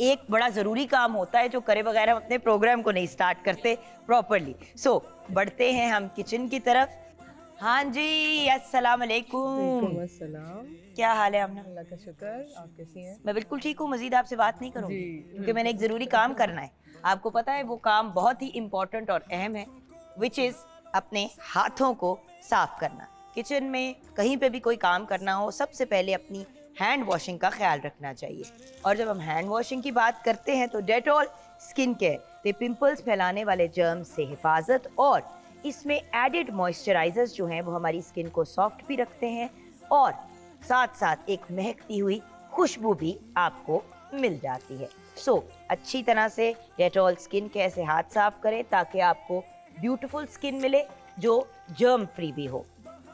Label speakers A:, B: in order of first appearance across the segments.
A: एक बड़ा ज़रूरी काम होता है जो करे बगैर हम अपने प्रोग्राम को नहीं स्टार्ट करते प्रॉपरली। सो बढ़ते हैं हम किचन की तरफ। हाँ जी, अस्सलाम वालेकुम।
B: अस्सलाम।
A: क्या हाल है आपने?
B: अल्लाह का शुक्र, आप कैसी हैं?
A: मैं बिल्कुल ठीक हूँ, मजीद आपसे बात नहीं करूँगी
B: जी,
A: क्योंकि मैंने एक ज़रूरी काम करना है। आपको पता है वो काम बहुत ही इम्पोर्टेंट और अहम है, विच इज़ अपने हाथों को साफ करना। किचन में कहीं पे भी कोई काम करना हो, सबसे पहले अपनी हैंड वॉशिंग का ख्याल रखना चाहिए। और जब हम हैंड वॉशिंग की बात करते हैं तो डेटॉल स्किन केयर पे पिंपल्स फैलाने वाले जर्म्स से हिफाजत, और इसमें एडिड मॉइस्चराइजर्स जो हैं वो हमारी स्किन को सॉफ्ट भी रखते हैं और साथ साथ एक महकती हुई खुशबू भी आपको मिल जाती है। सो अच्छी तरह से डेटॉल स्किन केयर से हाथ साफ करें ताकि आपको ब्यूटीफुल स्किन मिले जो जर्म फ्री भी हो।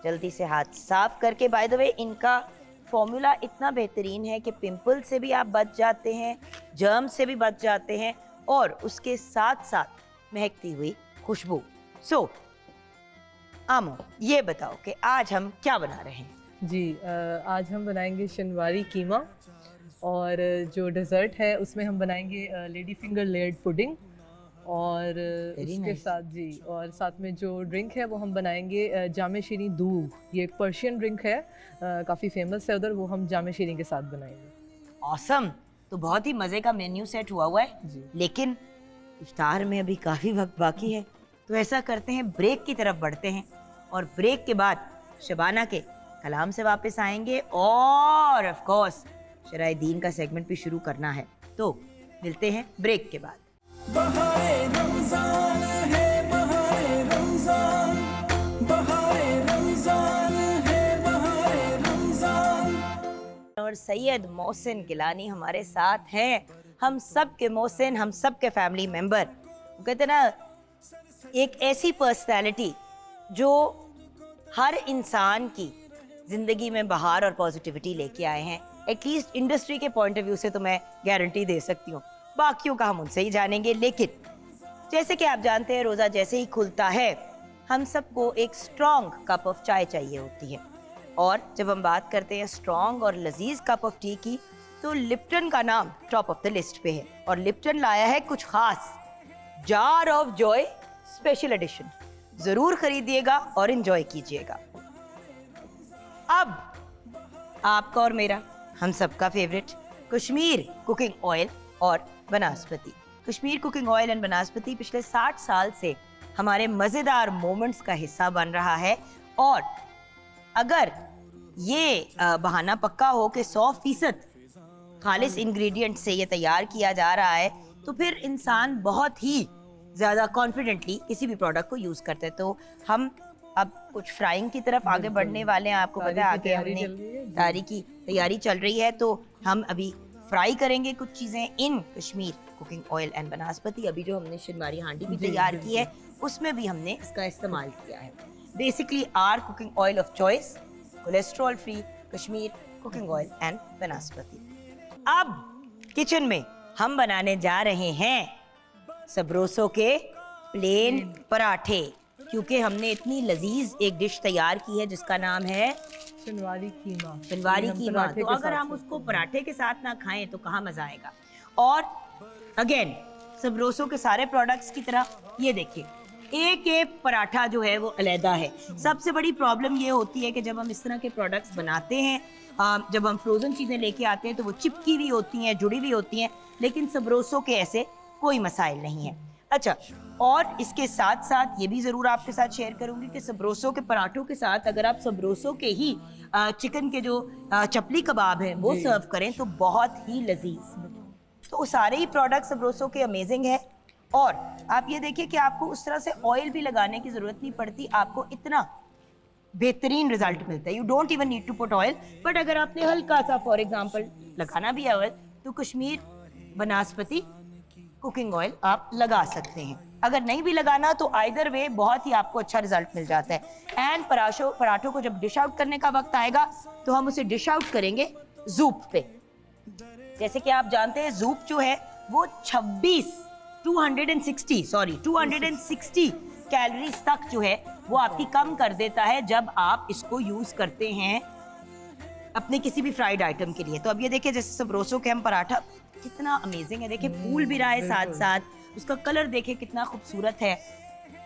A: जल्दी से हाथ साफ करके, बाय द वे इनका फॉर्मूला इतना बेहतरीन है कि पिंपल से भी आप बच जाते हैं, जर्म से भी बच जाते हैं और उसके साथ साथ महकती हुई खुशबू। सो आमो, ये बताओ कि आज हम क्या बना रहे हैं?
B: जी, आज हम बनाएंगे शनवारी कीमा, और जो डेज़र्ट है उसमें हम बनाएंगे लेडी फिंगर लेयर्ड पुडिंग, और उसके
A: nice.
B: साथ जी, और साथ में जो ड्रिंक है वो हम बनाएंगे जामे शीनी दूध। ये एक पर्शियन ड्रिंक है, काफ़ी फेमस है उधर, वो हम जामे शीनी के साथ बनाएंगे।
A: ऑसम। तो बहुत ही मज़े का मेन्यू सेट हुआ है,
B: जी।
A: लेकिन इफ्तार में अभी काफ़ी वक्त बाकी है, तो ऐसा करते हैं ब्रेक की तरफ बढ़ते हैं और ब्रेक के बाद शबाना के कलाम से वापस आएंगे और ऑफ कोर्स शराय दीन का सेगमेंट भी शुरू करना है। तो मिलते हैं ब्रेक के बाद।
C: बहारे रमजान है, बहारे रमजान, बहारे रमजान है, बहारे रमजान।
A: और सैयद मोहसिन गिलानी हमारे साथ हैं। हम सब के मोहसिन, हम सब के फैमिली मेंबर। वो कहते ना, एक ऐसी पर्सनालिटी जो हर इंसान की ज़िंदगी में बहार और पॉजिटिविटी लेके आए हैं। एटलीस्ट इंडस्ट्री के पॉइंट ऑफ व्यू से तो मैं गारंटी दे सकती हूँ, बाकियों का हम उनसे ही जानेंगे। लेकिन जैसे कि आप जानते हैं, रोज़ा जैसे ही खुलता है हम सबको एक स्ट्रॉन्ग कप ऑफ चाय चाहिए होती है, और जब हम बात करते हैं स्ट्रॉन्ग और लजीज कप ऑफ टी की, तो लिप्टन का नाम टॉप ऑफ द लिस्ट पे है। और लिप्टन लाया है कुछ खास, jar of Joy special edition. ज़रूर खरीदिएगा और एंजॉय कीजिएगा। अब आपका और मेरा, हम सबका फेवरेट कश्मीर कुकिंग ऑयल और बनास्पति। कश्मीर कुकिंग ऑयल एंड बनास्पति पिछले 60 साल से हमारे मज़ेदार मोमेंट्स का हिस्सा बन रहा है, और अगर ये बहाना पक्का हो कि 100% खालिस इंग्रेडिएंट से ये तैयार किया जा रहा है, तो फिर इंसान बहुत ही ज़्यादा कॉन्फिडेंटली किसी भी प्रोडक्ट को यूज़ करते हैं। तो हम अब कुछ फ्राइंग की तरफ आगे बढ़ने वाले हैं। आपको पता है आगे हमने तारी की तैयारी चल रही है, तो हम अभी फ्राई करेंगे कुछ चीज़ें इन कश्मीर कुकिंग ऑयल एंड बनास्पति। अभी जो हमने शनवारी हांडी भी तैयार की है उसमें भी हमने इसका इस्तेमाल किया है। Basically are cooking oil of choice, cholesterol free Kashmir cooking oil and vanaspati. अब किचन में हम बनाने जा रहे हैं सबरोसो के प्लेन पराठे, क्योंकि हमने इतनी लजीज एक डिश तैयार की है जिसका नाम है
B: शनवारी कीमा।
A: शनवारी कीमा। तो अगर हम उसको पराठे के साथ ना खाएं तो कहाँ मजा आएगा। और अगेन सबरोसो के सारे प्रोडक्ट्स की तरह ये देखिए, एक एक पराठा जो है वो अलहदा है। सबसे बड़ी प्रॉब्लम ये होती है कि जब हम इस तरह के प्रोडक्ट्स बनाते हैं, जब हम फ्रोजन चीज़ें लेके आते हैं तो वो चिपकी भी होती हैं, जुड़ी भी होती हैं, लेकिन सबरोसो के ऐसे कोई मसाइल नहीं है। अच्छा, और इसके साथ साथ ये भी ज़रूर आपके साथ शेयर करूंगी कि सबरोसो के पराठों के साथ अगर आप सबरोसो के ही चिकन के जो चपली कबाब हैं वो सर्व करें तो बहुत ही लजीज। तो सारे ही प्रोडक्ट सबरोसो के अमेजिंग है। और आप ये देखिए कि आपको उस तरह से ऑयल भी लगाने की ज़रूरत नहीं पड़ती, आपको इतना बेहतरीन रिजल्ट मिलता है। You don't even need to put oil, but अगर आपने हल्का सा फॉर एग्जांपल लगाना भी है ऑयल, तो कश्मीर बनास्पति कुकिंग ऑयल आप लगा सकते हैं। अगर नहीं भी लगाना तो आइदर वे बहुत ही आपको अच्छा रिजल्ट मिल जाता है। एंड पराठों को जब डिश आउट करने का वक्त आएगा तो हम उसे डिश आउट करेंगे जूप पे। जैसे कि आप जानते हैं जूप जो है वो 260 कैलोरीज तक जो है वो आपकी कम कर देता है जब आप इसको यूज करते हैं अपने किसी भी फ्राइड आइटम के लिए। तो अब ये देखिए, जैसे सबरोसो के हम पराठा कितना अमेजिंग है। देखिए फूल भी रहा है साथ साथ, उसका कलर देखिए कितना खूबसूरत है।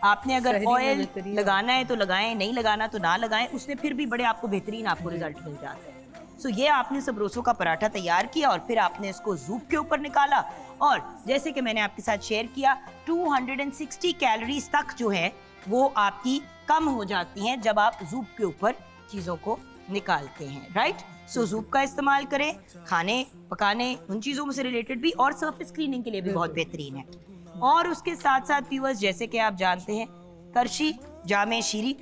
A: आपने अगर
B: शहरी में
A: ऑयल
B: बेहतरीन
A: लगाना है तो लगाएं, नहीं लगाना तो ना लगाएं, उसने फिर भी बड़े आपको बेहतरीन आपको रिजल्ट मिल जाता है। सो ये आपने सब रोसों का पराठा तैयार किया और फिर आपने इसको जूप के ऊपर निकाला, और जैसे कि मैंने आपके साथ शेयर किया 260 कैलोरीज तक जो है वो आपकी कम हो जाती हैं जब आप जूप के ऊपर चीज़ों को निकालते हैं, राइट। सो जूप का इस्तेमाल करें खाने पकाने उन चीज़ों से रिलेटेड भी, और सरफेस क्लीनिंग के लिए भी बहुत बेहतरीन है। और उसके साथ साथ व्यूअर्स, जैसे कि आप जानते हैं करशी जामे शीरी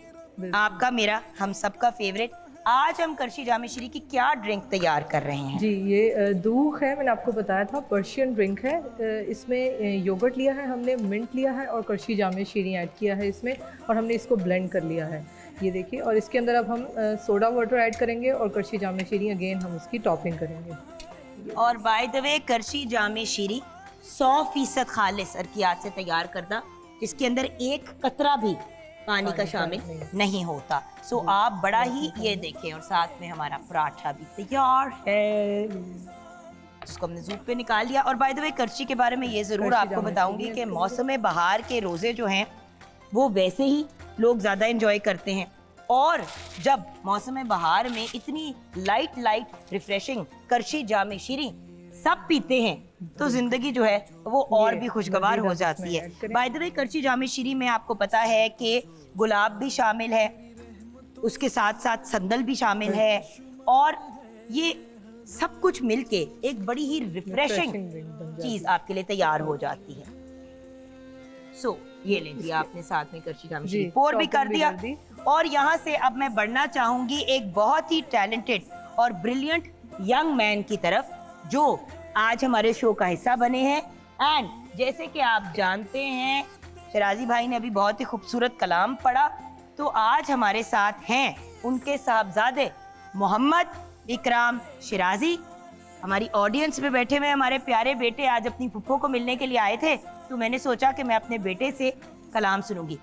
A: आपका मेरा हम सबका फेवरेट। आज हम करशी जामे शीरी की क्या ड्रिंक तैयार कर रहे हैं?
B: जी, ये दूध है, मैंने आपको बताया था, पर्शियन ड्रिंक है। इसमें योगर्ट लिया है हमने, मिंट लिया है और करशी जामे शीरी ऐड किया है इसमें, और हमने इसको ब्लेंड कर लिया है, ये देखिए। और इसके अंदर अब हम सोडा वाटर ऐड करेंगे और करशी जामे शीरी अगेन हम उसकी टॉपिंग करेंगे।
A: और बाय द वे करशी जामे शीरी 100% खालिस अरकियात से तैयार करदा, जिसके अंदर एक कतरा भी पानी का शामिल नहीं होता। सो आप बड़ा ही ये देखें, और साथ में हमारा पराठा भी तैयार है, इसको हमने जूप पे निकाल लिया। और बाय द वे करशी के बारे में ये ज़रूर आपको बताऊंगी कि मौसम बहार के रोज़े जो हैं वो वैसे ही लोग ज़्यादा इंजॉय करते हैं, और जब मौसम बहार में इतनी लाइट रिफ्रेशिंग करशी जामे शीरी सब पीते हैं तो जिंदगी जो है वो और भी खुशगवार हो जाती है। बाय द वे करशी जामे शीरी में आपको पता है कि गुलाब भी शामिल है, उसके साथ साथ संदल भी शामिल है, और ये सब कुछ मिलके एक बड़ी ही रिफ्रेशिंग चीज आपके लिए तैयार हो जाती है। सो ये ले लिया आपने साथ में करशी जामे शीरी, पोर भी कर दिया। और यहाँ से अब मैं बढ़ना चाहूंगी एक बहुत ही टैलेंटेड और ब्रिलियंट यंग मैन की तरफ, जो आज हमारे शो का हिस्सा बने हैं। एंड जैसे कि आप जानते हैं शराजी भाई ने अभी बहुत ही खूबसूरत कलाम पढ़ा, तो आज हमारे साथ हैं उनके साहबजादे मोहम्मद इकराम शिराजी। हमारी ऑडियंस में बैठे हुए हमारे प्यारे बेटे आज अपनी फुफ्फो को मिलने के लिए आए थे, तो मैंने सोचा कि मैं अपने बेटे से कलाम सुनूंगी।